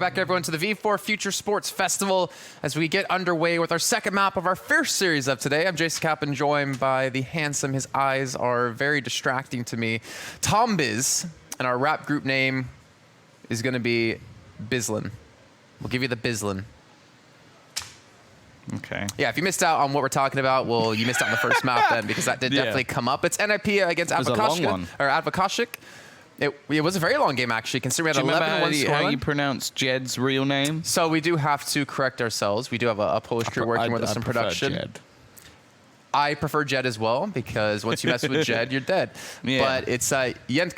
back, everyone, to the V4 Future Sports Festival as we get underway with our second map of our first series of today. I'm Jason Kappen, joined by the handsome. His eyes are very distracting to me, Tom Biz, and our rap group name is going to be Bizlin. We'll give you the Bizlin. Okay. Yeah, if you missed out on what we're talking about, well, you missed out on the first map then, because that did definitely come up. It's NiP against Adwokacik. It was a very long game, actually, considering we had 11-1 scoreline. How you pronounce Jed's real name? So we do have to correct ourselves. We do have a Polish crew working with us in production. Jed. I prefer Jed as well, because once you mess with Jed, you're dead. Yeah. But it's ENG.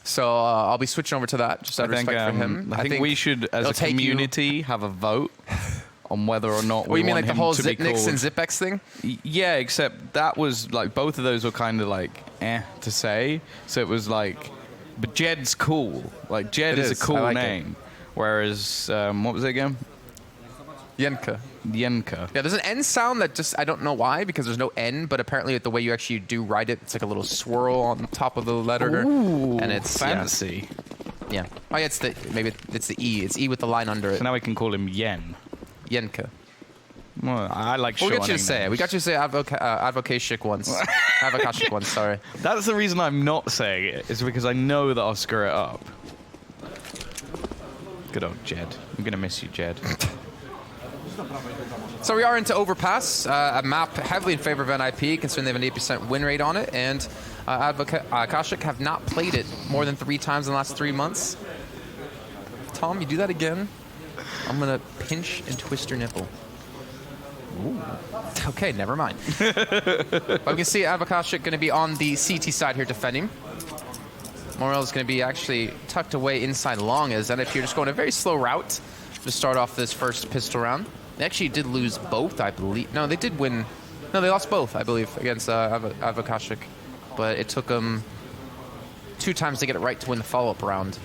So I'll be switching over to that, just out of respect for him. I think we should, as a community, have a vote on whether or not we you mean want like the him whole to be Zipnix called... and Zipex thing? Yeah, except that was like both of those were kind of like to say. So it was like, but Jed's cool. Like Jed is a cool name. Whereas what was it again? Yenka. Yenka. Yeah, there's an N sound that just, I don't know why, because there's no N, but apparently the way you actually do write it, it's like a little swirl on top of the letter. Ooh, and it's fancy. Yeah. Oh, yeah, maybe it's the E. It's E with the line under it. So now we can call him Yen. Yenka. Well, I like we'll get you to say it. We got you to say Adwokacik once. Adwokacik once, sorry. That's the reason I'm not saying it, is because I know that I'll screw it up. Good old Jed. I'm going to miss you, Jed. So we are into Overpass, a map heavily in favor of NiP, considering they have an 8% win rate on it, and Adwokacik have not played it more than 3 times in the last 3 months. Tom, you do that again, I'm going to pinch and twist your nipple. Ooh. Okay, never mind. But we can see Adwokacik going to be on the CT side here defending. Morel is going to be actually tucked away inside long, as NiP are just going a very slow route to start off this first pistol round. They actually did lose both, I believe. No, they did win. No, they lost both, I believe, against Adwokacik. But it took them 2 times to get it right to win the follow-up round.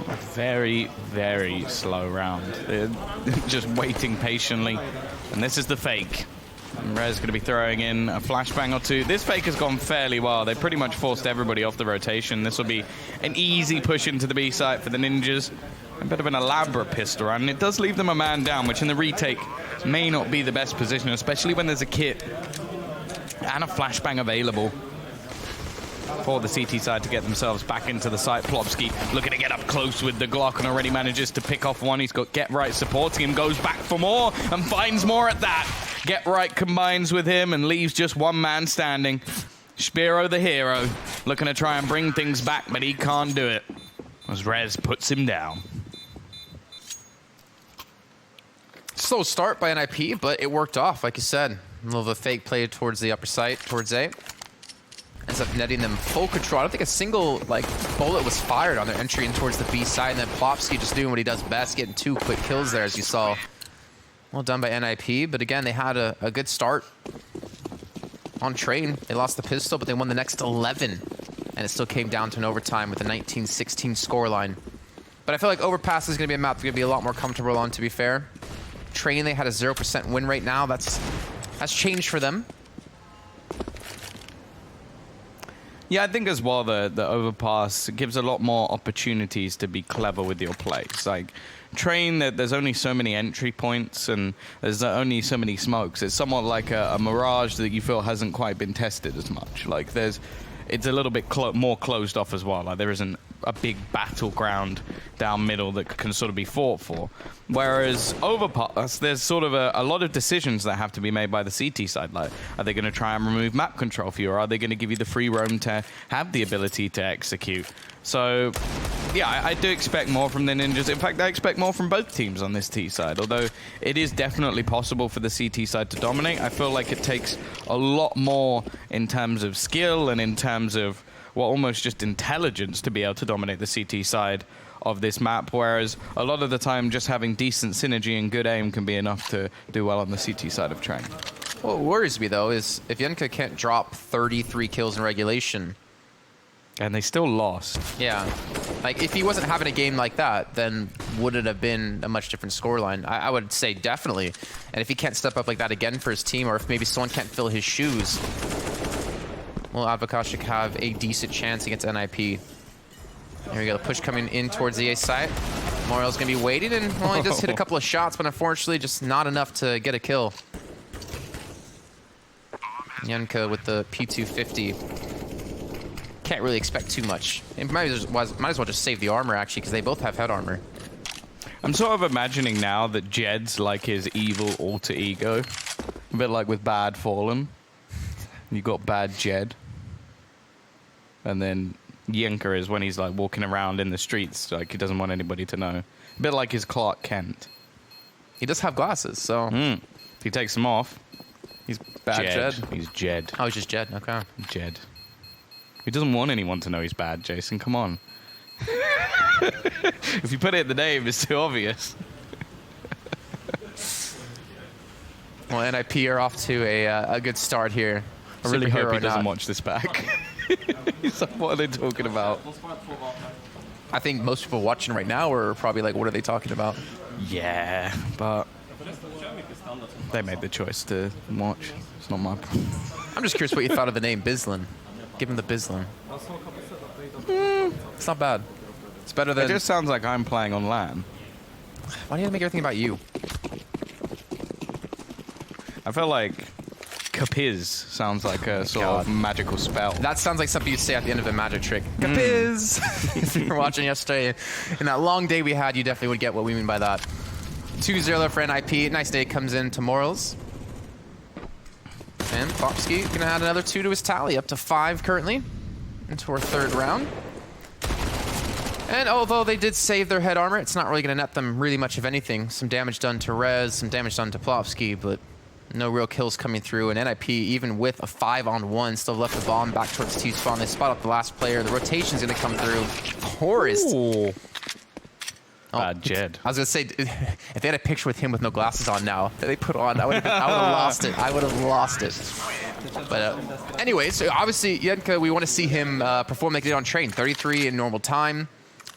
A very, very slow round. They're just waiting patiently. And this is the fake. And Rez going to be throwing in a flashbang or 2. This fake has gone fairly well. They pretty much forced everybody off the rotation. This will be an easy push into the B site for the Ninjas. A bit of an elaborate pistol round, and it does leave them a man down, which in the retake may not be the best position, especially when there's a kit and a flashbang available for the CT side to get themselves back into the site. Plobsky looking to get up close with the Glock and already manages to pick off one. He's got Get Right supporting him, goes back for more and finds more at that. Get Right combines with him and leaves just one man standing. Spiro the hero looking to try and bring things back, but he can't do it as Rez puts him down. Slow start by NiP, but it worked off, like you said. A little of a fake play towards the upper site, towards A. Ends up netting them full control. I don't think a single bullet was fired on their entry in towards the B side, and then Plopsky just doing what he does best, getting 2 quick kills there, as you saw. Well done by NiP, but again, they had a good start on train. They lost the pistol, but they won the next 11, and it still came down to an overtime with a 19-16 scoreline. But I feel like Overpass is going to be a map that's going to be a lot more comfortable on, to be fair. Train, they had a 0% win rate now. That's changed for them. Yeah, I think as well the Overpass gives a lot more opportunities to be clever with your plays. Like, Train, there's only so many entry points and there's only so many smokes. It's somewhat like a Mirage that you feel hasn't quite been tested as much. Like, it's a little bit more closed off as well. Like, there isn't a big battleground down middle that can sort of be fought for. Whereas Overpass, there's sort of a lot of decisions that have to be made by the CT side. Like, are they going to try and remove map control for you, or are they going to give you the free roam to have the ability to execute? So, yeah, I do expect more from the Ninjas. In fact, I expect more from both teams on this T side. Although it is definitely possible for the CT side to dominate, I feel like it takes a lot more in terms of skill and in terms of, well, almost just intelligence to be able to dominate the CT side of this map, whereas a lot of the time just having decent synergy and good aim can be enough to do well on the CT side of Train. What worries me, though, is if Yenka can't drop 33 kills in regulation. And they still lost. Yeah. Like, if he wasn't having a game like that, then would it have been a much different scoreline? I would say definitely. And if he can't step up like that again for his team, or if maybe someone can't fill his shoes, will Adwokacik have a decent chance against NiP? There we go, the push coming in towards the A site. Morio's going to be waiting, and well, he just hit a couple of shots, but unfortunately just not enough to get a kill. Yenka with the P250. Can't really expect too much. It might as well just save the armor, actually, because they both have head armor. I'm sort of imagining now that Jed's like his evil alter ego. A bit like with Bad Fallen. You got Bad Jed. And then Yenka is when he's like walking around in the streets, like he doesn't want anybody to know. A bit like his Clark Kent. He does have glasses, so... If he takes them off, he's Bad Jed. He's Jed. Oh, he's just Jed, okay. Jed. He doesn't want anyone to know he's bad, Jason. Come on. If you put it in the name, it's too obvious. Well, NiP are off to a good start here. I really hope he doesn't not. watch this back. He's like, what are they talking about? I think most people watching right now are probably like, what are they talking about? Yeah, but they made the choice to watch. It's not my problem. I'm just curious what you thought of the name Bizlin. Give him the Bizlin. It's not bad. It's better than... It just sounds like I'm playing on LAN. Why do you make everything about you? I feel like Capiz sounds like a sort of magical spell. That sounds like something you'd say at the end of a magic trick. Capiz! If you were watching yesterday, in that long day we had, you definitely would get what we mean by that. 2-0 for NiP. Nice day comes in to Morals. And Popsky going to add another 2 to his tally, up to 5 currently into our third round. And although they did save their head armor, it's not really going to net them really much of anything. Some damage done to Rez, some damage done to Plopsky, but no real kills coming through. And NiP, even with a 5-on-1, still left the bomb back towards T-spawn. They spot up the last player. The rotation's going to come through. Forest. Ooh. Oh, Bad Jed. I was going to say, if they had a picture with him with no glasses on now, that they put on, I would have lost it. I would have lost it. But anyways, so obviously, Yenka, we want to see him perform like he did on Train. 33 in normal time.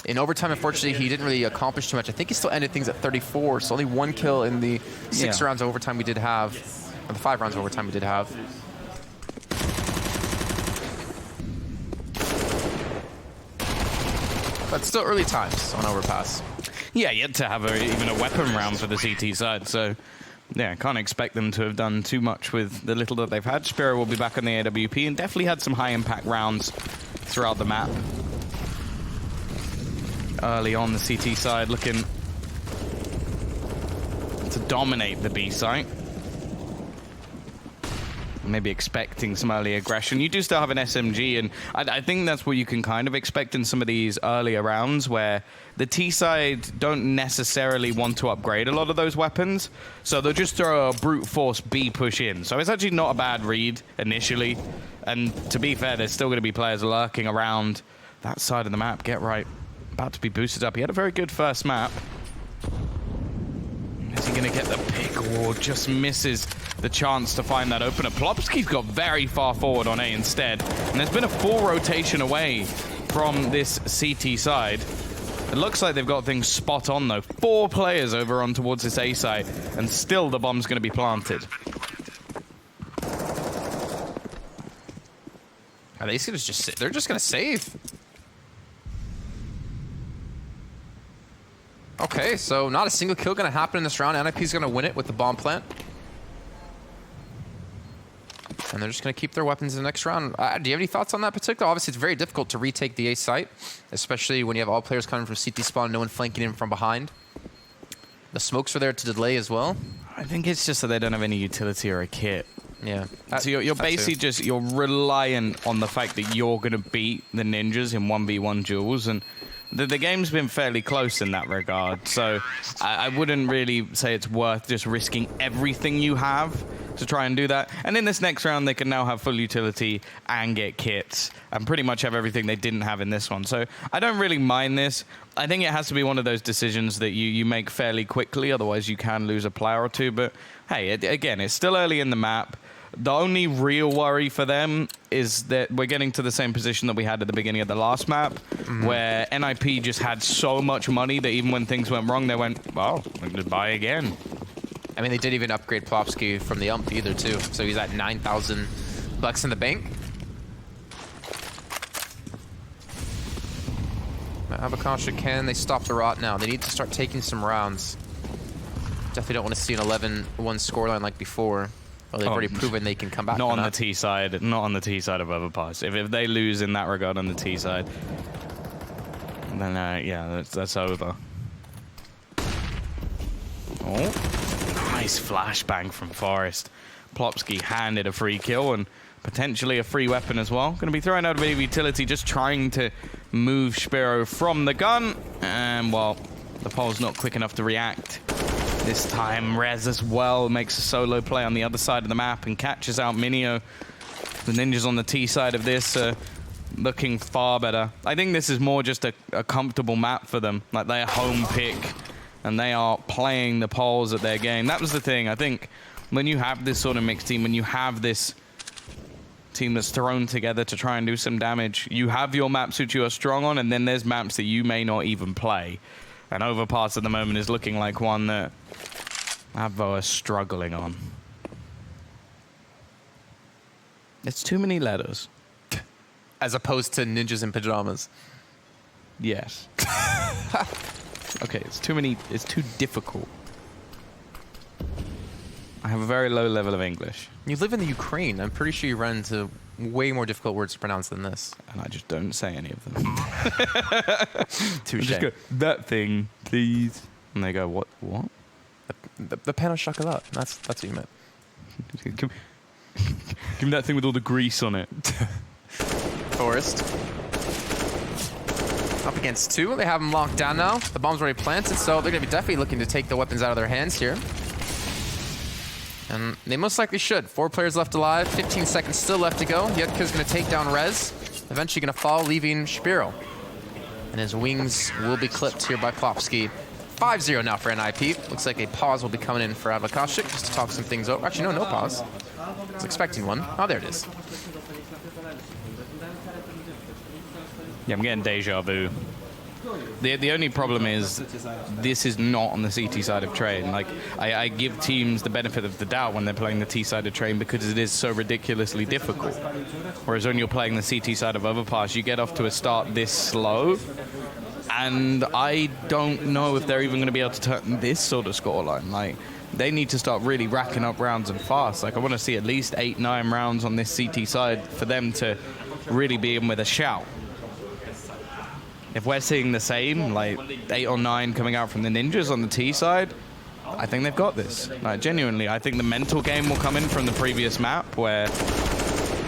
In overtime, unfortunately, he didn't really accomplish too much. I think he still ended things at 34, so only 1 kill in the 6 rounds of overtime we did have, or the 5 rounds of overtime we did have. But still early times on Overpass. Yeah, yet to have even a weapon round for the CT side, so yeah, can't expect them to have done too much with the little that they've had. Spiro will be back on the AWP and definitely had some high-impact rounds throughout the map. Early on the CT side, looking to dominate the B site. Maybe expecting some early aggression. You do still have an SMG, and I think that's what you can kind of expect in some of these earlier rounds where the T side don't necessarily want to upgrade a lot of those weapons, so they'll just throw a brute force B push in. So it's actually not a bad read initially, and to be fair, there's still going to be players lurking around that side of the map. Get right. About to be boosted up. He had a very good first map. Is he going to get the pick? Or just misses the chance to find that opener? Plopsky's got very far forward on A instead. And there's been a full rotation away from this CT side. It looks like they've got things spot on, though. 4 players over on towards this A side. And still the bomb's going to be planted. Are they just they're just going to save. Okay, so not a single kill going to happen in this round. NiP's going to win it with the bomb plant. And they're just going to keep their weapons in the next round. Do you have any thoughts on that particular? Obviously, it's very difficult to retake the A site, especially when you have all players coming from CT spawn, no one flanking in from behind. The smokes are there to delay as well. I think it's just that they don't have any utility or a kit. Yeah. So you're basically you're reliant on the fact that you're going to beat the ninjas in 1v1 duels, and the game's been fairly close in that regard, so I wouldn't really say it's worth just risking everything you have to try and do that. And in this next round, they can now have full utility and get kits and pretty much have everything they didn't have in this one. So I don't really mind this. I think it has to be one of those decisions that you make fairly quickly, otherwise you can lose a player or two. But hey, again, it's still early in the map. The only real worry for them is that we're getting to the same position that we had at the beginning of the last map, where NiP just had so much money that even when things went wrong, they went, well, we're going to buy again. I mean, they didn't even upgrade Plopsky from the ump either, too. So he's at 9,000 bucks in the bank. Adwokacik, can they stop the rot now? They need to start taking some rounds. Definitely don't want to see an 11-1 scoreline like before. Well, they've already proven they can come back. Not on the T side. Not on the T side of Overpass. If they lose in that regard on the T side, then yeah, that's over. Oh, nice flashbang from Forest. Plopsky handed a free kill and potentially a free weapon as well. Going to be throwing out a bit of utility, just trying to move Spiro from the gun. And, well, the pole's not quick enough to react. This time, Rez as well makes a solo play on the other side of the map and catches out Minio. The Ninjas on the T side of this looking far better. I think this is more just a comfortable map for them. Like, they're home pick, and they are playing the poles at their game. That was the thing. I think when you have this sort of mixed team, when you have this team that's thrown together to try and do some damage, you have your maps which you are strong on, and then there's maps that you may not even play. And Overpass at the moment is looking like one that Advo are struggling on. It's too many letters. As opposed to ninjas in pajamas. Yes. Okay, it's too many. It's too difficult. I have a very low level of English. You live in the Ukraine. I'm pretty sure you run into way more difficult words to pronounce than this. And I just don't say any of them. Touche. Just go, that thing, please. And they go, what? The pan au chocolat. That's what you meant. Give me that thing with all the grease on it. Forest. Up against two. They have them locked down now. The bomb's already planted, so they're going to be definitely looking to take the weapons out of their hands here. And they most likely should. 4 players left alive. 15 seconds still left to go. Yetka's going to take down Rez. Eventually going to fall, leaving Spiro. And his wings will be clipped here by Plopsky. 5-0 now for NiP. Looks like a pause will be coming in for Adwokacik just to talk some things over. Actually, no pause. I was expecting one. Oh, there it is. Yeah, I'm getting deja vu. The only problem is this is not on the CT side of train. Like, I give teams the benefit of the doubt when they're playing the T side of train because it is so ridiculously difficult. Whereas when you're playing the CT side of Overpass, you get off to a start this slow, and I don't know if they're even going to be able to turn this sort of scoreline. Like, they need to start really racking up rounds and fast. Like, I want to see at least 8-9 rounds on this CT side for them to really be in with a shout. If we're seeing the same, like 8 or 9 coming out from the Ninjas on the T side, I think they've got this. Like, genuinely, I think the mental game will come in from the previous map where,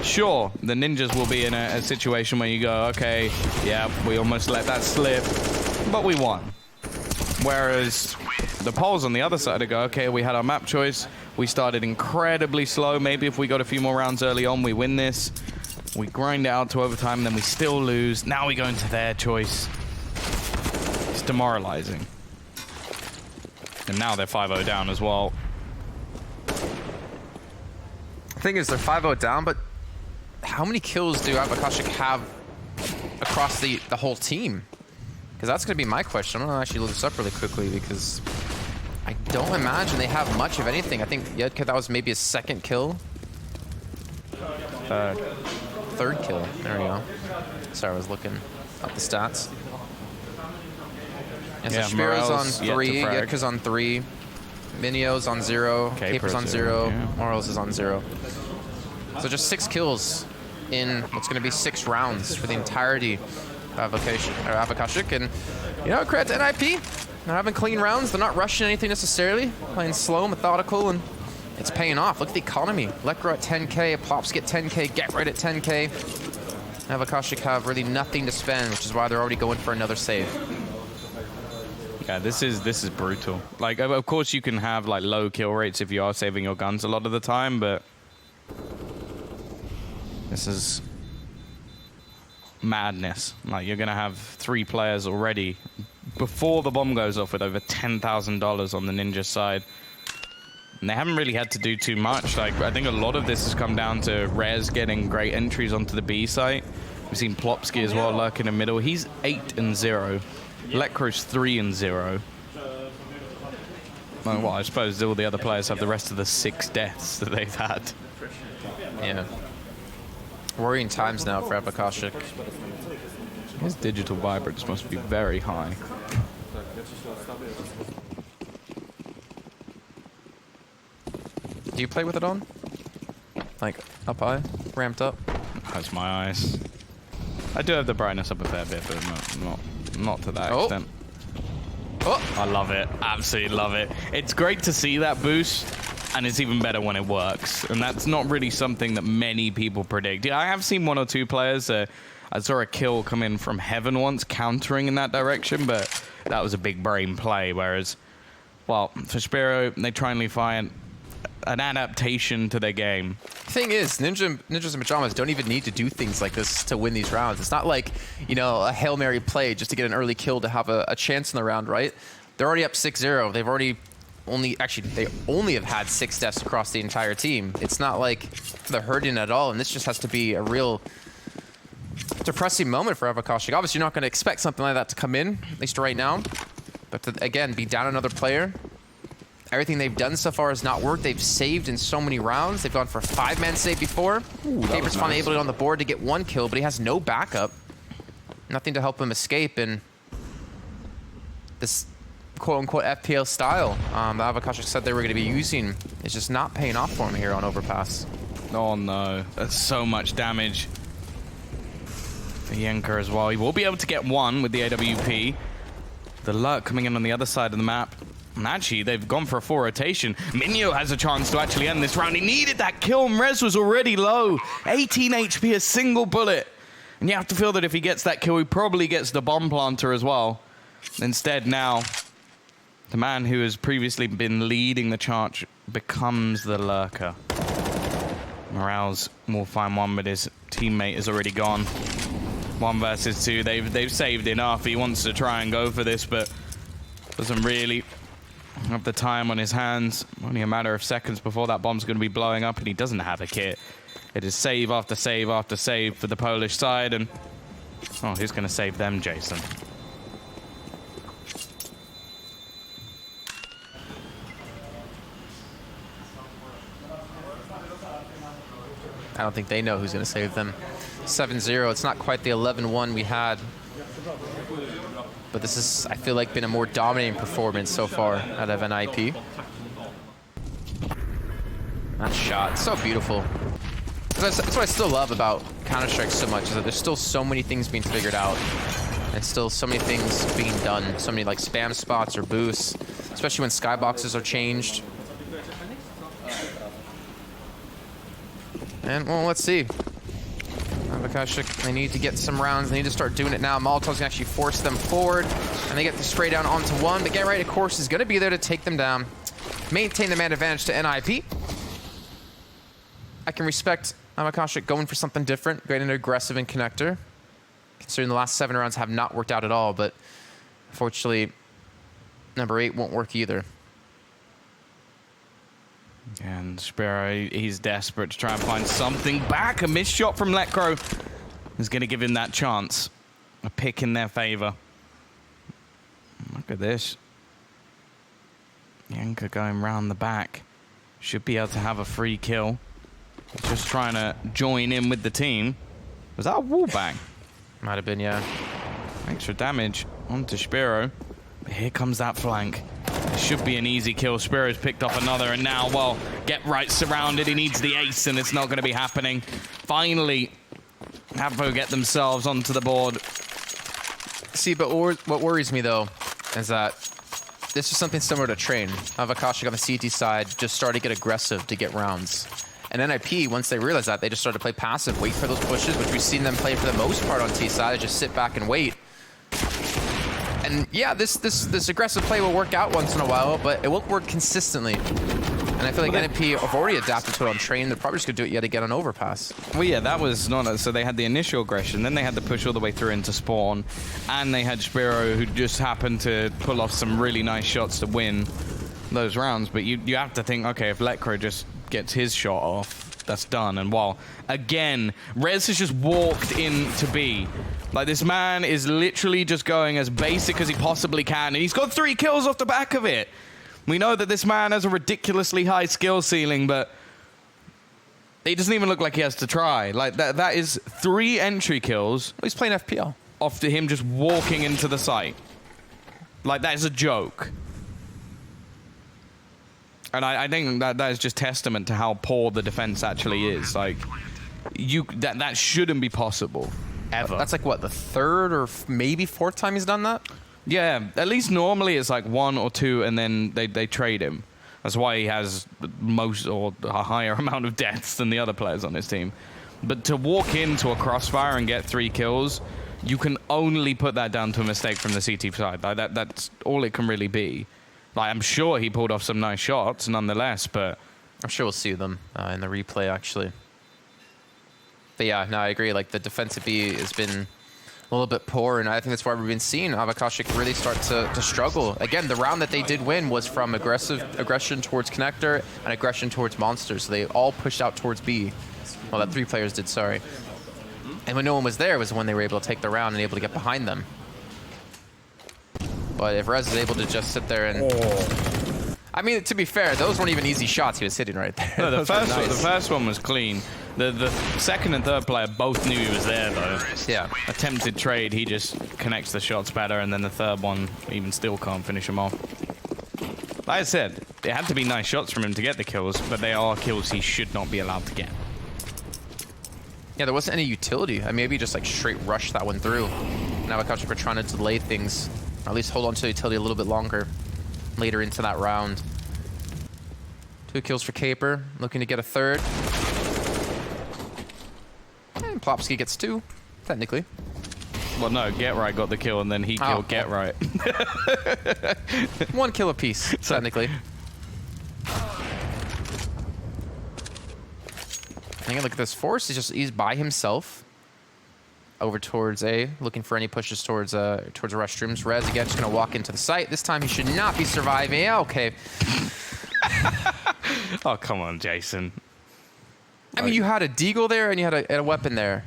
sure, the Ninjas will be in a situation where you go, okay, yeah, we almost let that slip, but we won. Whereas the Poles on the other side go, okay, we had our map choice, we started incredibly slow, maybe if we got a few more rounds early on, we win this. We grind it out to overtime, and then we still lose. Now we go into their choice. It's demoralizing. And now they're 5-0 down as well. The thing is, they're 5-0 down, but how many kills do Adwokacik have across the whole team? Because that's going to be my question. I'm going to actually look this up really quickly because I don't imagine they have much of anything. I think Yetka, that was maybe his 2nd kill. Third kill. There we go. Sorry, I was looking up the stats. And so Spiro's on 3, Yetka's on 3, Minio's on 0, Caper's on 0, Morals is on 0. So just 6 kills in what's going to be 6 rounds for the entirety of Adwokacik. And, you know, credit to NiP. They're having clean rounds. They're not rushing anything necessarily. Playing slow, methodical, and it's paying off. Look at the economy. Lekro at 10K, Plops get 10K, Get Right at 10K. Adwokacik have really nothing to spend, which is why they're already going for another save. Yeah, this is brutal. Like, of course you can have like low kill rates if you are saving your guns a lot of the time, but this is madness. Like, you're gonna have 3 players already before the bomb goes off with over $10,000 on the Ninja side. And they haven't really had to do too much. Like, I think a lot of this has come down to Rez getting great entries onto the B site. We've seen Plopsky as well lurk in the middle. He's 8-0. Lekro's 3-0. Well, I suppose all the other players have the rest of the 6 deaths that they've had. Yeah. Worrying times now for Adwokacik. His digital vibrance must be very high. Do you play with it on? Like, up high? Ramped up? Hurts my eyes. I do have the brightness up a fair bit, but not to that extent. Oh! I love it. Absolutely love it. It's great to see that boost, and it's even better when it works. And that's not really something that many people predict. Yeah, I have seen 1 or 2 players. I saw a kill come in from heaven once, countering in that direction, but that was a big brain play. Whereas, well, for Spiro, they try and find an adaptation to their game. Thing is, Ninjas in Pajamas don't even need to do things like this to win these rounds. It's not like, you know, a Hail Mary play just to get an early kill to have a chance in the round, right? They're already up 6-0. They've already they only have had 6 deaths across the entire team. It's not like they're hurting at all, and this just has to be a real depressing moment for Adwokacik. Obviously, you're not going to expect something like that to come in, at least right now. But to, again, be down another player. Everything they've done so far has not worked. They've saved in so many rounds. They've gone for a 5-man save before. Favor's finally able to get on the board to get 1 kill, but he has no backup. Nothing to help him escape, and this quote-unquote FPL style that Adwokacik said they were going to be using is just not paying off for him here on Overpass. Oh no, that's so much damage. For Yenka as well. He will be able to get 1 with the AWP. The Lurk coming in on the other side of the map. And actually, they've gone for a full rotation. Minyo has a chance to actually end this round. He needed that kill, and Rez was already low. 18 HP, a single bullet. And you have to feel that if he gets that kill, he probably gets the bomb planter as well. Instead, now, the man who has previously been leading the charge becomes the lurker. Morales will find 1, but his teammate is already gone. 1 versus 2. They've saved enough. He wants to try and go for this, but doesn't really have the time on his hands. Only a matter of seconds before that bomb's going to be blowing up, and he doesn't have a kit. It is save after save after save for the Polish side, and oh, who's going to save them, Jason? I don't think they know who's going to save them. 7-0. It's not quite the 11-1 we had. But this is, I feel like, been a more dominating performance so far out of NiP. That shot, so beautiful. That's what I still love about Counter-Strike so much, is that there's still so many things being figured out. And still so many things being done. So many like spam spots or boosts, especially when skyboxes are changed. And, well, let's see. Adwokacik, they need to get some rounds. They need to start doing it now. Molotov's gonna actually force them forward, and they get the spray down onto 1. But Get Right, of course, is gonna be there to take them down. Maintain the man advantage to NiP. I can respect Adwokacik going for something different, going into aggressive and connector, considering the last 7 rounds have not worked out at all. But unfortunately, number 8 won't work either. And Spiro, he's desperate to try and find something back. A missed shot from Letcro is going to give him that chance. A pick in their favor. Look at this. Yenka going round the back. Should be able to have a free kill. Just trying to join in with the team. Was that a wall bang? Might have been, yeah. Extra damage onto Spiro. But here comes that flank. It should be an easy kill. Spiro's picked off another, and now, well, Get Right surrounded. He needs the ace, and it's not going to be happening. Finally, Advo get themselves onto the board. See, but what worries me, though, is that this is something similar to Train. Adwokacik on the CT side just started to get aggressive to get rounds. And NiP, once they realized that, they just started to play passive, wait for those pushes, which we've seen them play for the most part on T side, just sit back and wait. And yeah, this aggressive play will work out once in a while, but it won't work consistently. And I feel like NiP have already adapted to it on Train. They're probably just going to do it yet again on Overpass. Well, yeah, that was not... So they had the initial aggression, then they had to push all the way through into spawn, and they had Spiro, who just happened to pull off some really nice shots to win those rounds. But you have to think, okay, if Letcro just gets his shot off, that's done. And while, again, Rez has just walked into B. Like, this man is literally just going as basic as he possibly can, and he's got 3 kills off the back of it. We know that this man has a ridiculously high skill ceiling, but he doesn't even look like he has to try. Like, that is 3 entry kills. Well, he's playing FPL. off to him just walking into the site. Like, that is a joke. And I think that is just testament to how poor the defense actually is. Like, that shouldn't be possible, ever. That's like, what, the third or maybe fourth time he's done that? Yeah, at least normally it's like 1 or 2, and then they trade him. That's why he has most or a higher amount of deaths than the other players on his team. But to walk into a crossfire and get 3 kills, you can only put that down to a mistake from the CT side. Like that's all it can really be. Like, I'm sure he pulled off some nice shots nonetheless, but I'm sure we'll see them in the replay, actually. But yeah, no, I agree. Like, the defensive B has been a little bit poor, and I think that's why we've been seeing Adwokacik really start to struggle. Again, the round that they did win was from aggression towards Connector and aggression towards Monsters. So they all pushed out towards B. Well, that 3 players did, sorry. And when no one was there was when they were able to take the round and able to get behind them. But if Rez is able to just sit there and... Oh. I mean, to be fair, those weren't even easy shots he was hitting right there. No, the first one was clean. The second and third player both knew he was there, though. Yeah. Attempted trade, he just connects the shots better, and then the third one even still can't finish him off. Like I said, it had to be nice shots from him to get the kills, but they are kills he should not be allowed to get. Yeah, there wasn't any utility. I mean, maybe just like straight rush that one through. Now Adwokacik were trying to delay things, or at least hold on to the utility a little bit longer later into that round. 2 kills for Caper, looking to get a third. And Plopsky gets 2, technically. Well, no, Get Right got the kill, and then he killed Get Right. 1 kill apiece, technically. Look at this force. He's by himself. Over towards A, looking for any pushes towards the restrooms. Rez again just gonna walk into the site. This time he should not be surviving. Yeah, okay. Oh, come on, Jason. I mean, you had a deagle there and you had a weapon there,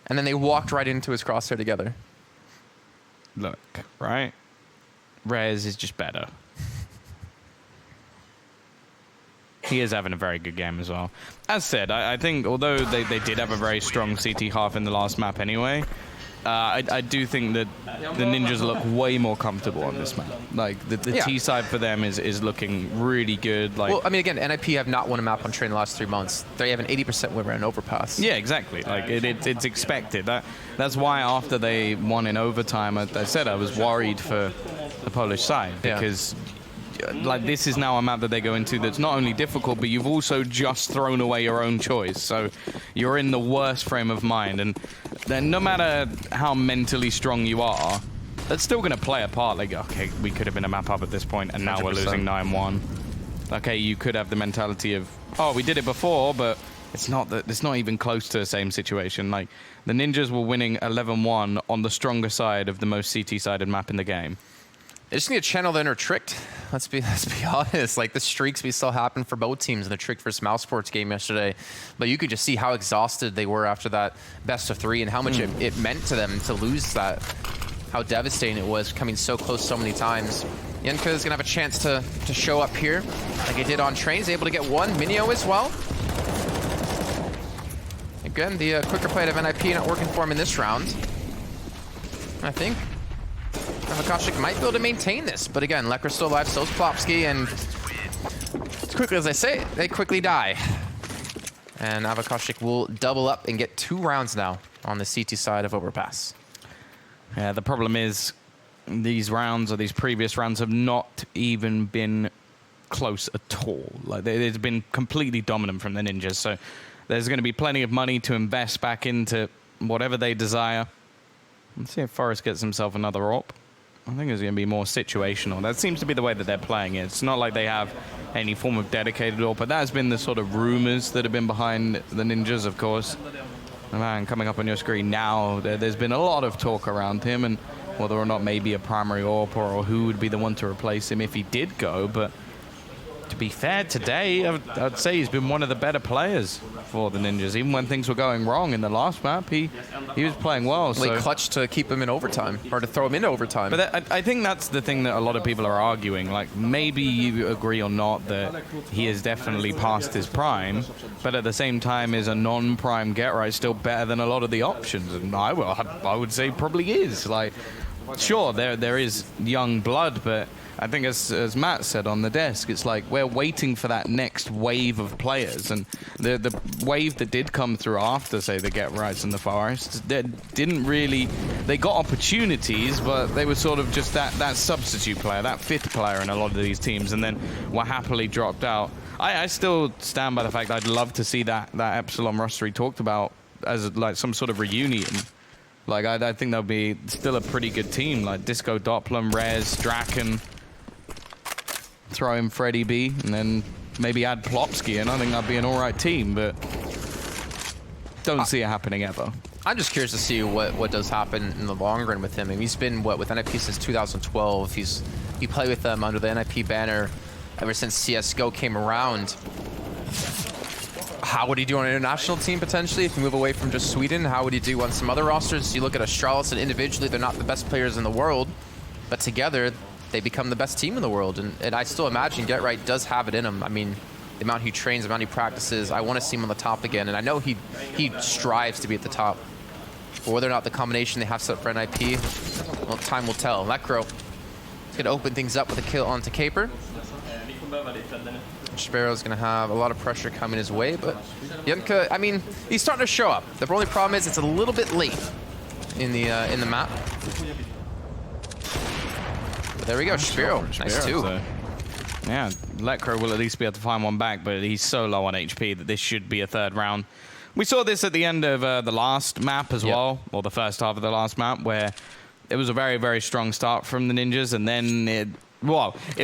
and then they walked right into his crosshair together. Look, right? Rez is just better. He is having a very good game as well. As said, I think although they did have a very strong CT half in the last map anyway, I do think that the Ninjas look way more comfortable on this map. Like, the T side for them is looking really good. Like, well, I mean, again, NiP have not won a map on train in the last 3 months. They have an 80% win rate on Overpass. Yeah, exactly. Like, it's expected. That's why after they won in overtime, I said I was worried for the Polish side, because... Like, this is now a map that they go into that's not only difficult, but you've also just thrown away your own choice. So you're in the worst frame of mind. And then no matter how mentally strong you are, that's still going to play a part. Like, okay, we could have been a map up at this point, and now 100%. We're losing 9-1. Okay, you could have the mentality of, oh, we did it before, but it's not even close to the same situation. Like, the Ninjas were winning 11-1 on the stronger side of the most CT-sided map in the game. They just need to channel the inner tricked. Let's be honest. Like, the streaks we saw happen for both teams in the Trick vs. Mouse Sports game yesterday. But you could just see how exhausted they were after that best of 3 and how much it meant to them to lose that. How devastating it was, coming so close so many times. Yenka is going to have a chance to show up here like he did on train. He's able to get 1. Minio as well. Again, the quicker play of NiP not working for him in this round. I think Adwokacik might be able to maintain this, but again, Lekker's still alive, so is Plopsky, and as quickly as I say it, they quickly die. And Adwokacik will double up and get 2 rounds now on the CT side of Overpass. Yeah, the problem is these rounds, or these previous rounds, have not even been close at all. Like, it's been completely dominant from the Ninjas, so there's going to be plenty of money to invest back into whatever they desire. Let's see if Forrest gets himself another AWP. I think it's going to be more situational. That seems to be the way that they're playing it. It's not like they have any form of dedicated AWP, but that has been the sort of rumors that have been behind the Ninjas, of course. The man coming up on your screen now, there's been a lot of talk around him and whether or not maybe a primary AWP or who would be the one to replace him if he did go, but to be fair, today, I'd say he's been one of the better players for the Ninjas. Even when things were going wrong in the last map, he was playing well. So. Clutch to keep him in overtime, or to throw him into overtime. But I think that's the thing that a lot of people are arguing. Like, maybe you agree or not that he is definitely past his prime, but at the same time, is a non-prime get-right still better than a lot of the options? And I would say probably is. Like, sure, there is young blood, but I think as Matt said on the desk, it's like we're waiting for that next wave of players. And the wave that did come through after, say, the Get-Rights and the Forests, didn't really... They got opportunities, but they were sort of just that substitute player, that fifth player in a lot of these teams, and then were happily dropped out. I still stand by the fact I'd love to see that Epsilon roster he talked about as like some sort of reunion. Like, I think that'll be still a pretty good team, like Disco Doppler, Rez, Draken. Throw in Freddy B, and then maybe add Plopsky, and I think that'd be an all right team, but don't see it happening ever. I'm just curious to see what does happen in the long run with him. I mean, he's been, with NiP since 2012. He played with them under the NiP banner ever since CSGO came around. How would he do on an international team, potentially, if you move away from just Sweden? How would he do on some other rosters? You look at Astralis, and individually, they're not the best players in the world, but together, they become the best team in the world. And I still imagine Get-Right does have it in him. I mean, the amount he trains, the amount he practices, I want to see him on the top again. And I know he strives to be at the top. But whether or not the combination they have set up for NiP, well, time will tell. Lekro is going to open things up with a kill onto Caper. Sparrow's going to have a lot of pressure coming his way, but Yunka, I mean, he's starting to show up. The only problem is it's a little bit late in the map. There we go, Spiro. Nice too. Yeah, Lekro will at least be able to find one back, but he's so low on HP that this should be a third round. We saw this at the end of the last map as well, or the first half of the last map, where it was a very, very strong start from the Ninjas, and then it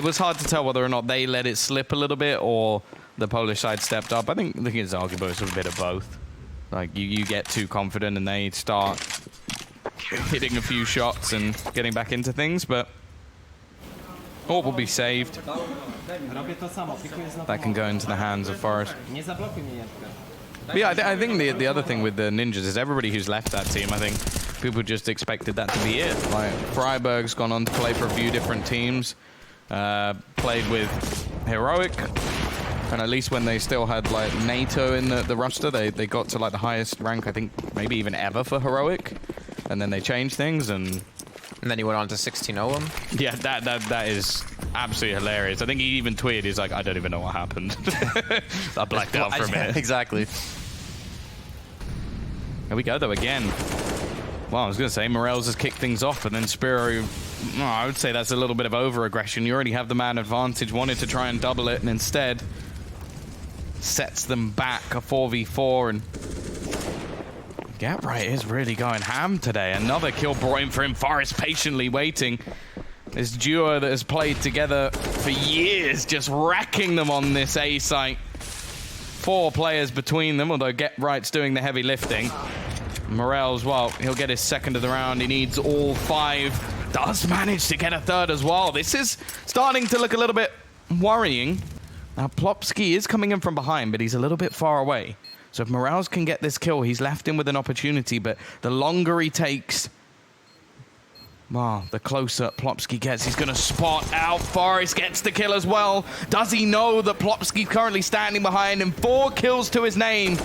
was hard to tell whether or not they let it slip a little bit or the Polish side stepped up. I think it's arguable it's a bit of both. Like, you get too confident and they start hitting a few shots and getting back into things, but Orb will be saved. That can go into the hands of Forest. But yeah, I think the other thing with the Ninjas is everybody who's left that team, I think people just expected that to be it. Like, Freiburg's gone on to play for a few different teams, played with Heroic, and at least when they still had like NATO in the roster, they got to like the highest rank, I think maybe even ever for Heroic, and then they changed things, and then he went on to 16-0 him. Yeah, that is absolutely hilarious. I think he even tweeted, he's like, I don't even know what happened. I blacked out for a minute. Exactly. Here we go, though, again. Well, I was going to say, Morels has kicked things off, and then Spiro, I would say that's a little bit of over-aggression. You already have the man advantage, wanted to try and double it, and instead sets them back a 4v4, and Get-Right is really going ham today. Another kill brought in for him. Forest patiently waiting. This duo that has played together for years, just wrecking them on this A site. 4 players between them, although Get-Right's doing the heavy lifting. Morels, well, he'll get his second of the round. He needs all 5. Does manage to get a third as well. This is starting to look a little bit worrying. Now, Plopsky is coming in from behind, but he's a little bit far away. So if Morales can get this kill, he's left him with an opportunity, but the longer he takes, well, the closer Plopsky gets. He's going to spot out. Forest gets the kill as well. Does he know that Plopsky's currently standing behind him? 4 kills to his name.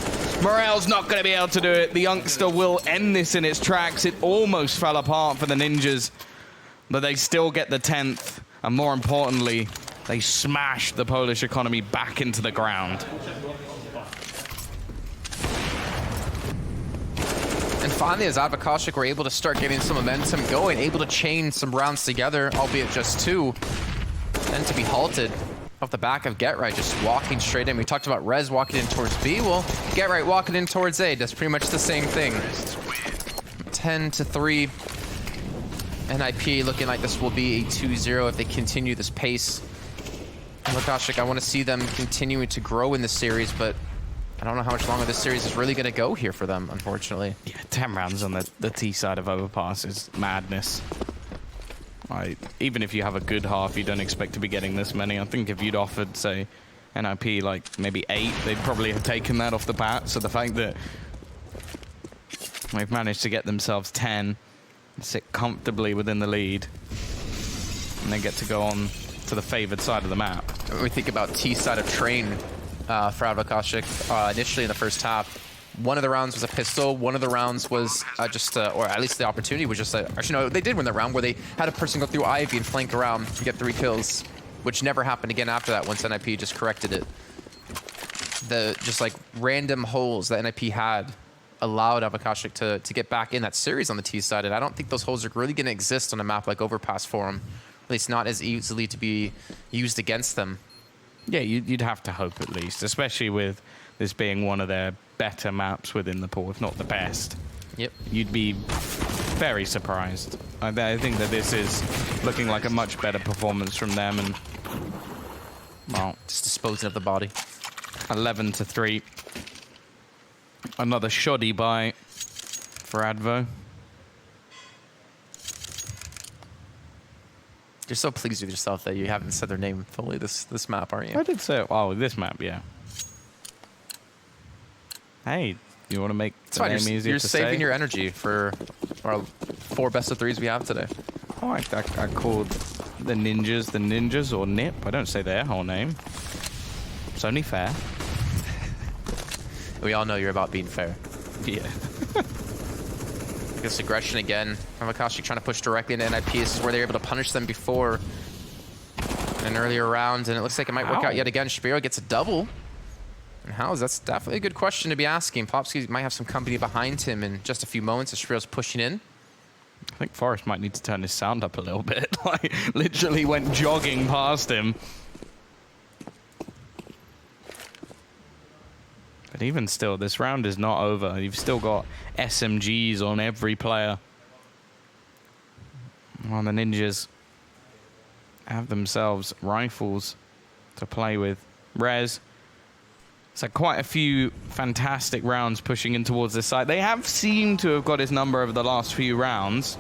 Morale's not going to be able to do it. The youngster will end this in its tracks. It almost fell apart for the Ninjas, but they still get the 10th. And more importantly, they smash the Polish economy back into the ground. And finally, as Adwokacik were able to start getting some momentum going, able to chain some rounds together, albeit just 2, then to be halted off the back of Get-Right, just walking straight in. We talked about Rez walking in towards B. Well, Get-Right walking in towards A does pretty much the same thing. 10-3. NiP looking like this will be a 2-0 if they continue this pace. Adwokacik, I want to see them continuing to grow in this series, but I don't know how much longer this series is really going to go here for them, unfortunately. Yeah, 10 rounds on the T side of Overpass is madness. Even if you have a good half, you don't expect to be getting this many. I think if you'd offered, say, NiP like maybe 8, they'd probably have taken that off the bat. So the fact that they've managed to get themselves 10, sit comfortably within the lead, and then get to go on to the favored side of the map. When we think about T side of train for Adwokacik, initially in the first half, one of the rounds was a pistol, one of the rounds was just, or at least the opportunity was just, actually no, they did win the round where they had a person go through Ivy and flank around to get 3 kills, which never happened again after that once NiP just corrected it. The just like random holes that NiP had allowed Adwokacik to get back in that series on the T side, and I don't think those holes are really going to exist on a map like Overpass for them. At least not as easily to be used against them. Yeah, you'd have to hope at least, especially with this being one of their better maps within the pool, if not the best. Yep. You'd be very surprised. I think that this is looking like a much better performance from them, and well, just disposing of the body. 11-3. Another shoddy buy for Advo. You're so pleased with yourself that you haven't said their name fully this map, aren't you? I did say, oh, this map, yeah. Hey, you want to make the name easier to say? You're saving your energy for our 4 best of 3s we have today. Oh, I called the ninjas or NiP. I don't say their whole name. It's only fair. We all know you're about being fair. Yeah. I guess aggression again. Adwokacik trying to push directly into NiP. This is where they were able to punish them before in an earlier round, and it looks like it might work out yet again. Shapiro gets a double. And how's that's definitely a good question to be asking. Popsky might have some company behind him in just a few moments as Shapiro's pushing in. I think Forrest might need to turn his sound up a little bit. Like, literally went jogging past him. But even still, this round is not over. You've still got SMGs on every player. Well, the ninjas have themselves rifles to play with. Rez. So quite a few fantastic rounds pushing in towards this side. They have seemed to have got his number over the last few rounds.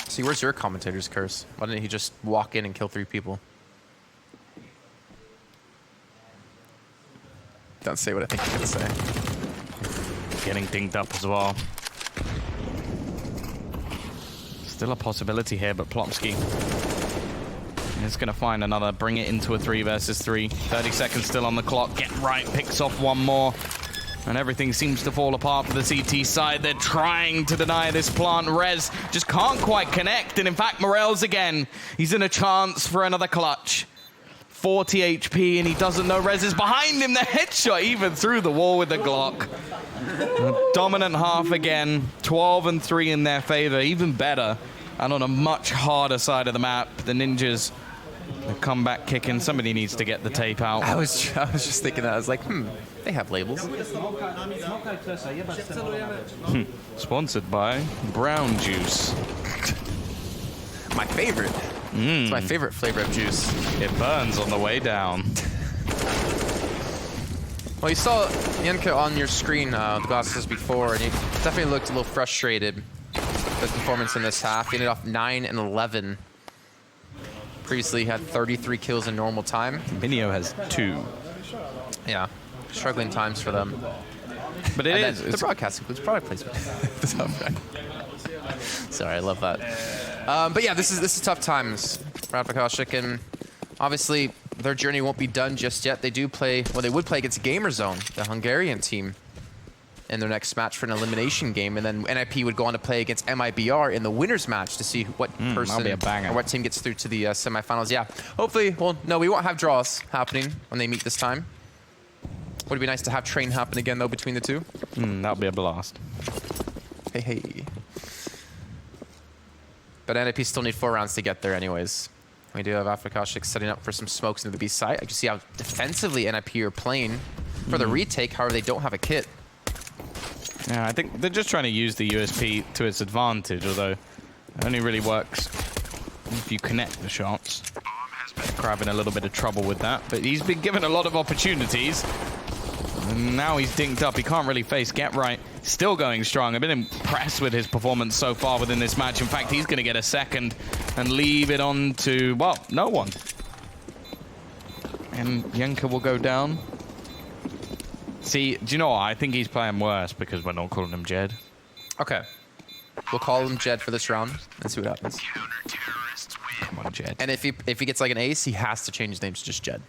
See, where's your commentator's curse? Why didn't he just walk in and kill 3 people? Don't say what I think you're going to say. Getting dinged up as well. Still a possibility here, but Plopsky is going to find another, bring it into a 3 versus 3. 30 seconds still on the clock. Get right, picks off one more. And everything seems to fall apart for the CT side. They're trying to deny this plant. Rez just can't quite connect. And in fact, Morels again. He's in a chance for another clutch. 40 HP, and he doesn't know Rez is behind him. The headshot even through the wall with the Glock. A dominant half again. 12-3 in their favor. Even better. And on a much harder side of the map, the ninjas have come back kicking. Somebody needs to get the tape out. I was just thinking that. I was like, they have labels. Sponsored by Brown Juice. My favorite. It's my favorite flavor of juice. It burns on the way down. Well, you saw Yenka on your screen, the glasses before, and he definitely looked a little frustrated with his performance in this half. He ended off 9 and 11. Previously, he had 33 kills in normal time. Minio has 2. Yeah, struggling times for them. But it is. The broadcast includes product placement. Sorry, I love that. But yeah, this is tough times for Adwokacik, and obviously their journey won't be done just yet. They do play, well, they would play against Gamerzone, the Hungarian team, in their next match for an elimination game, and then NiP would go on to play against MIBR in the winners match to see what person or what team gets through to the semifinals. Yeah, hopefully, well, no, we won't have draws happening when they meet this time. Would it be nice to have train happen again, though, between the two? That'll be a blast. Hey. But NiP still need 4 rounds to get there anyways. We do have Adwokacik setting up for some smokes into the B site. I can see how defensively NiP are playing for the retake. However, they don't have a kit. Yeah, I think they're just trying to use the USP to its advantage, although it only really works if you connect the shots. Crab in a little bit of trouble with that, but he's been given a lot of opportunities. And now he's dinked up. He can't really face Get Right. Still going strong. I've been impressed with his performance so far within this match. In fact, he's going to get a second and leave it on to, well, no one. And Yenka will go down. See, do you know what? I think he's playing worse because we're not calling him Jed. Okay. We'll call him Jed for this round and see what happens. Come on, Jed. And if he gets like an ace, he has to change his name to just Jed.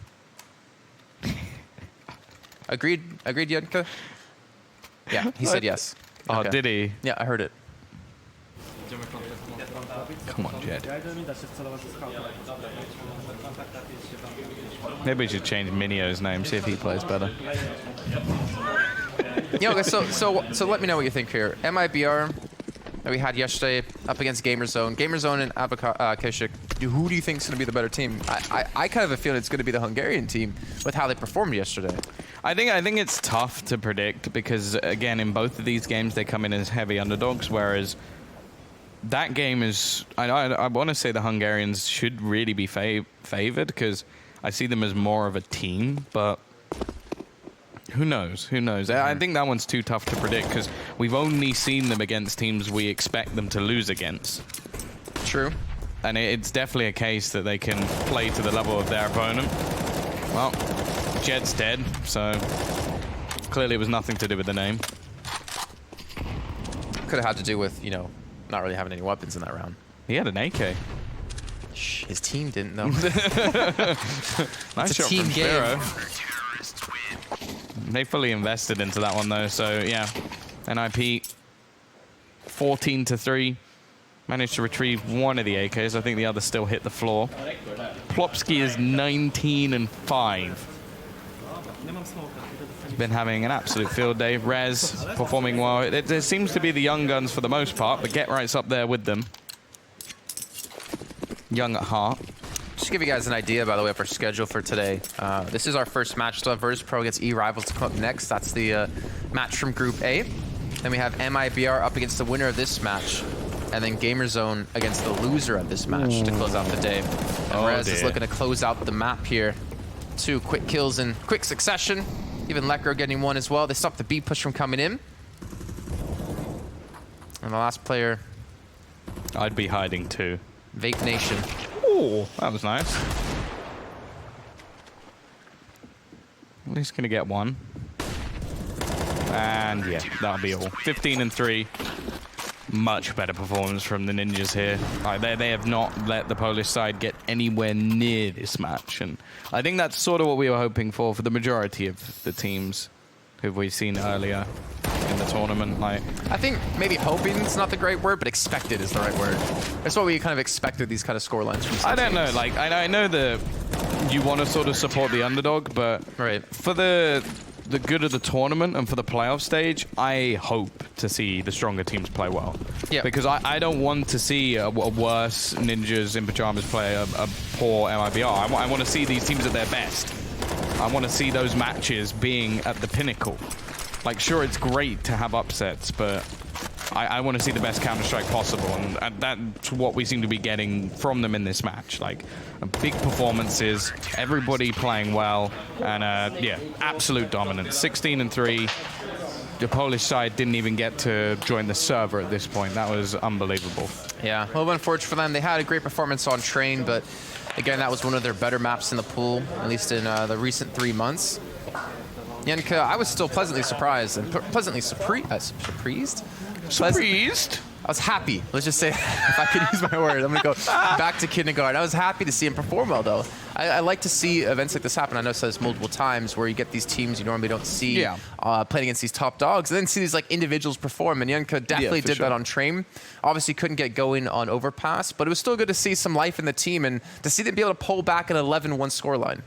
Agreed? Agreed, Yenka? Yeah, he said yes. Oh, Okay. did he? Yeah, I heard it. Come on, Jed. Maybe we should change Minio's name, see if he plays better. Okay, so let me know what you think here. MIBR that we had yesterday up against Gamerzone. Gamerzone and Adwokacik. Who do you think is going to be the better team? I kind of have a feeling it's going to be the Hungarian team with how they performed yesterday. I think it's tough to predict because, again, in both of these games, they come in as heavy underdogs, whereas that game is... I want to say the Hungarians should really be favored because I see them as more of a team, but who knows? Who knows? I think that one's too tough to predict because we've only seen them against teams we expect them to lose against. True. And it's definitely a case that they can play to the level of their opponent. Well, Jed's dead, so clearly it was nothing to do with the name. Could have had to do with, not really having any weapons in that round. He had an AK. Shh, his team didn't know. Nice shot team from game. They fully invested into that one, though, so yeah. NiP 14-3. Managed to retrieve one of the AKs. I think the other still hit the floor. Plopsky is 19-5. He's been having an absolute field day. Rez performing well. It seems to be the young guns for the most part, but Get Right's up there with them. Young at heart. Just to give you guys an idea, by the way, of our schedule for today. This is our first match. Still have Virtus Pro against E-Rivals to come up next. That's the match from Group A. Then we have MIBR up against the winner of this match. And then Gamerzone against the loser of this match to close out the day. And Rez is looking to close out the map here. 2 quick kills in quick succession. Even Lekro getting one as well. They stopped the B push from coming in. And the last player... I'd be hiding too. Vape Nation. Oh, that was nice. At least gonna get one. And yeah, that'll be all. 15-3. Much better performance from the Ninjas here. They have not let the Polish side get anywhere near this match, and I think that's sort of what we were hoping for the majority of the teams who we've seen earlier in the tournament. I think maybe hoping is not the great word, but expected is the right word. That's what we kind of expected these kind of scorelines from some I don't teams. know. Like I know that you want to sort of support the underdog, but for the good of the tournament and for the playoff stage, I hope to see the stronger teams play well. Yeah. Because I don't want to see a worse Ninjas in Pajamas play a poor MIBR. I want to see these teams at their best. I want to see those matches being at the pinnacle. Like, sure, it's great to have upsets, but I want to see the best Counter-Strike possible, and that's what we seem to be getting from them in this match. Like, big performances, everybody playing well, and yeah, absolute dominance. 16-3. The Polish side didn't even get to join the server at this point. That was unbelievable. Yeah, a little unfortunate for them. They had a great performance on Train, but again, that was one of their better maps in the pool, at least in the recent 3 months. Yenka, I was still pleasantly surprised and pleasantly surprised. I was happy. Let's just say, if I could use my word, I'm going to go back to kindergarten. I was happy to see him perform well, though. I like to see events like this happen. I know I've said this multiple times, where you get these teams you normally don't see playing against these top dogs, and then see these like individuals perform. And Yenka definitely did that on Train. Obviously couldn't get going on Overpass, but it was still good to see some life in the team and to see them be able to pull back an 11-1 scoreline.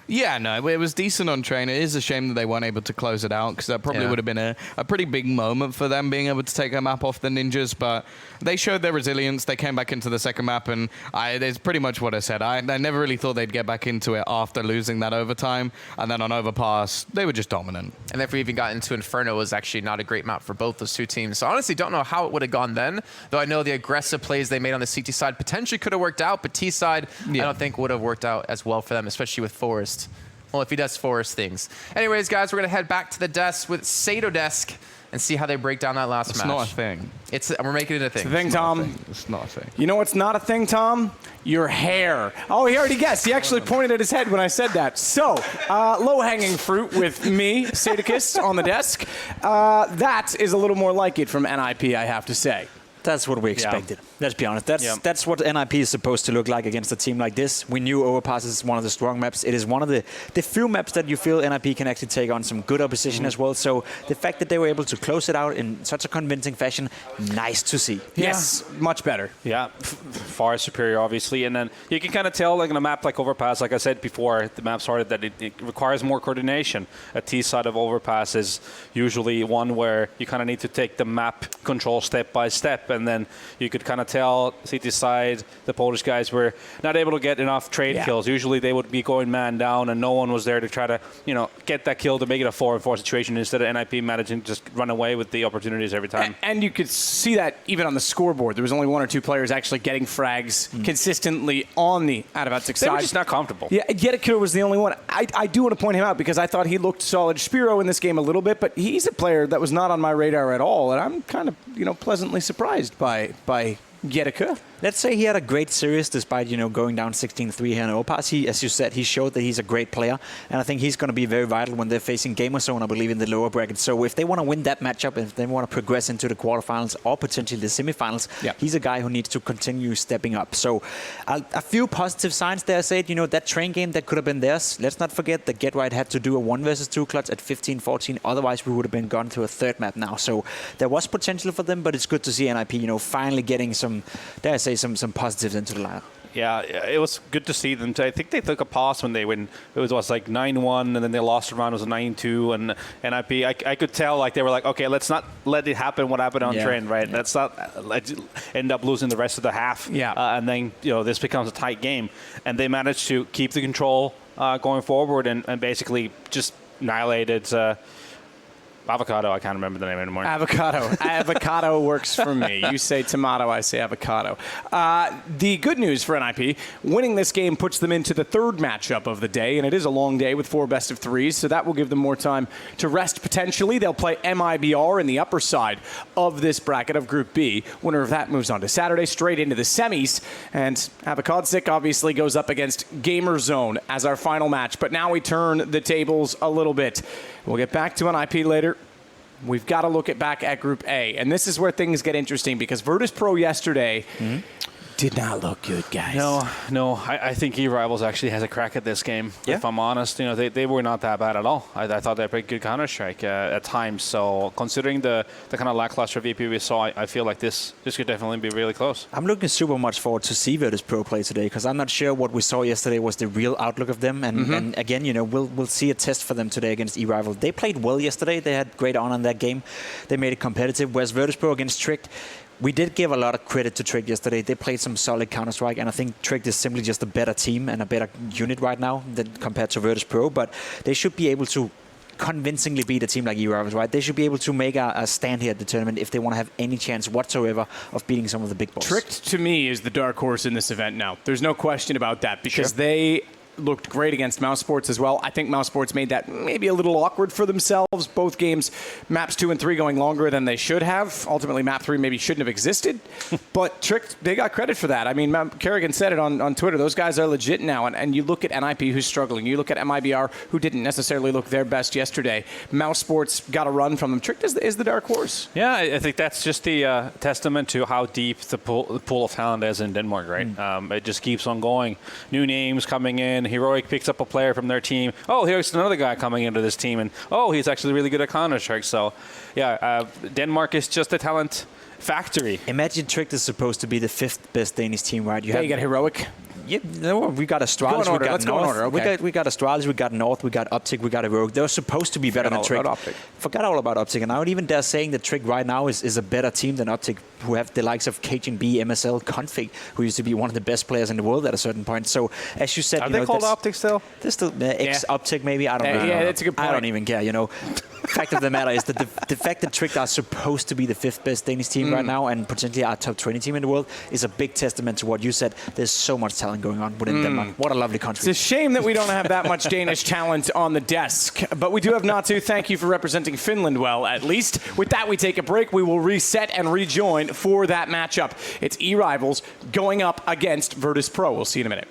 Yeah, no, it was decent on Train. It is a shame that they weren't able to close it out, because that probably would have been a pretty big moment for them being able to take a map off the Ninjas, but they showed their resilience. They came back into the second map, and it's pretty much what I said. I never really thought they'd get back into it after losing that overtime, and then on Overpass, they were just dominant. And if we even got into Inferno, it was actually not a great map for both those two teams. So I honestly don't know how it would have gone then, though I know the aggressive plays they made on the CT side potentially could have worked out, but T side, I don't think would have worked out as well for them, especially with Forrest Well, if he does forest things. Anyways, guys, we're going to head back to the desk with Sato Desk and see how they break down that last match. It's not a thing. We're making it a thing. It's a thing, Tom. It's not a thing. You know what's not a thing, Tom? Your hair. Oh, he already guessed. He actually pointed at his head when I said that. So, low-hanging fruit with me, Sadakist, on the desk. That is a little more like it from NiP, I have to say. That's what we expected. Let's be honest. That's what NiP is supposed to look like against a team like this. We knew Overpass is one of the strong maps. It is one of the few maps that you feel NiP can actually take on some good opposition as well. So the fact that they were able to close it out in such a convincing fashion, nice to see. Yes, much better. Yeah, far superior, obviously. And then you can kind of tell, like in a map like Overpass, like I said before, the map started, that it requires more coordination. A T side of Overpass is usually one where you kind of need to take the map control step by step. And then you could kind of tell CT side, the Polish guys were not able to get enough trade kills. Usually they would be going man down and no one was there to try to, get that kill to make it a 4-on-4 situation, instead of NiP managing to just run away with the opportunities every time. And you could see that even on the scoreboard. There was only 1 or 2 players actually getting frags consistently on the Adwokacik side. They were just not comfortable. Yeah, Gedekir was the only one. I do want to point him out because I thought he looked solid. Spiro in this game a little bit, but he's a player that was not on my radar at all, and I'm kind of, pleasantly surprised by Gedekir. Let's say he had a great series despite, going down 16-3 here in Overpass. He, as you said, he showed that he's a great player. And I think he's going to be very vital when they're facing Gamerzone, I believe, in the lower bracket. So if they want to win that matchup, if they want to progress into the quarterfinals or potentially the semifinals, he's a guy who needs to continue stepping up. So a few positive signs there. I said, that train game that could have been theirs. Let's not forget that Get Right had to do a 1 versus 2 clutch at 15-14. Otherwise, we would have been gone to a third map now. So there was potential for them, but it's good to see NiP, finally getting some, dare I say, some positives into the lineup. Yeah, it was good to see them. I think they took a pause when they win. It was like 9-1, and then they lost a round. It was a 9-2, and NiP. I could tell like they were like, okay, let's not let it happen. What happened on train, right? Yeah. Let's not end up losing the rest of the half. Yeah, and then this becomes a tight game, and they managed to keep the control going forward and basically just annihilated. Avocado, I can't remember the name anymore. Avocado works for me. You say tomato, I say avocado. The good news for NiP, winning this game puts them into the third matchup of the day, and it is a long day with 4 best-of-3s, so that will give them more time to rest potentially. They'll play MIBR in the upper side of this bracket of Group B. Winner of that moves on to Saturday, straight into the semis, and Adwokacik obviously goes up against Gamerzone as our final match, but now we turn the tables a little bit. We'll get back to NiP later. We've got to look back at Group A. And this is where things get interesting because Virtus.pro yesterday did not look good, guys. No. I think E-Rivals actually has a crack at this game. Yeah. If I'm honest, they were not that bad at all. I thought they played good Counter-Strike at times. So considering the kind of lackluster VP we saw, I feel like this could definitely be really close. I'm looking super much forward to see Virtus.pro play today because I'm not sure what we saw yesterday was the real outlook of them. And again, we'll see a test for them today against E-Rival. They played well yesterday. They had great honor in that game. They made it competitive. Whereas Virtus.pro against Tricked, we did give a lot of credit to Tricked yesterday. They played some solid Counter-Strike, and I think Tricked is simply just a better team and a better unit right now than compared to Virtus.pro. But they should be able to convincingly beat a team like E-Rivals, right? They should be able to make a stand here at the tournament if they want to have any chance whatsoever of beating some of the big boys. Tricked, to me, is the dark horse in this event now. There's no question about that because they looked great against Mouse Sports as well. I think Mouse Sports made that maybe a little awkward for themselves. Both games, maps 2 and 3 going longer than they should have. Ultimately, map 3 maybe shouldn't have existed. But Tricked, they got credit for that. I mean, Kerrigan said it on Twitter. Those guys are legit now. And you look at NiP, who's struggling. You look at MIBR, who didn't necessarily look their best yesterday. Mouse Sports got a run from them. Tricked is the dark horse. Yeah, I think that's just the testament to how deep the pool of talent is in Denmark, right? It just keeps on going. New names coming in. Heroic picks up a player from their team. Oh, here's another guy coming into this team, and he's actually really good at Counter-Strike. So, Denmark is just a talent factory. Imagine Tricked is supposed to be the 5th best Danish team, right? You got Heroic. Yeah, we got Astralis, we got North, okay. we got Astralis, we got North, we got Optic, we got Heroic. They're supposed to be better than Tricked. Forgot all about Optic, and I would even dare saying that Tricked right now is a better team than Optic, who have the likes of Cajun B, MSL, Config, who used to be one of the best players in the world at a certain point. So, as you said, are they called Optic still? They're still X Optic, maybe. I don't know. Yeah, that's a good point. I don't even care. fact of the matter is that the fact that Tricked are supposed to be the 5th best Danish team right now and potentially our top 20 team in the world is a big testament to what you said. There's so much talent going on within Denmark. What a lovely country. It's a shame that we don't have that much Danish talent on the desk, but we do have Natu. Thank you for representing Finland well, at least. With that, we take a break. We will reset and rejoin for that matchup. It's E-Rivals going up against Virtus Pro. We'll see you in a minute.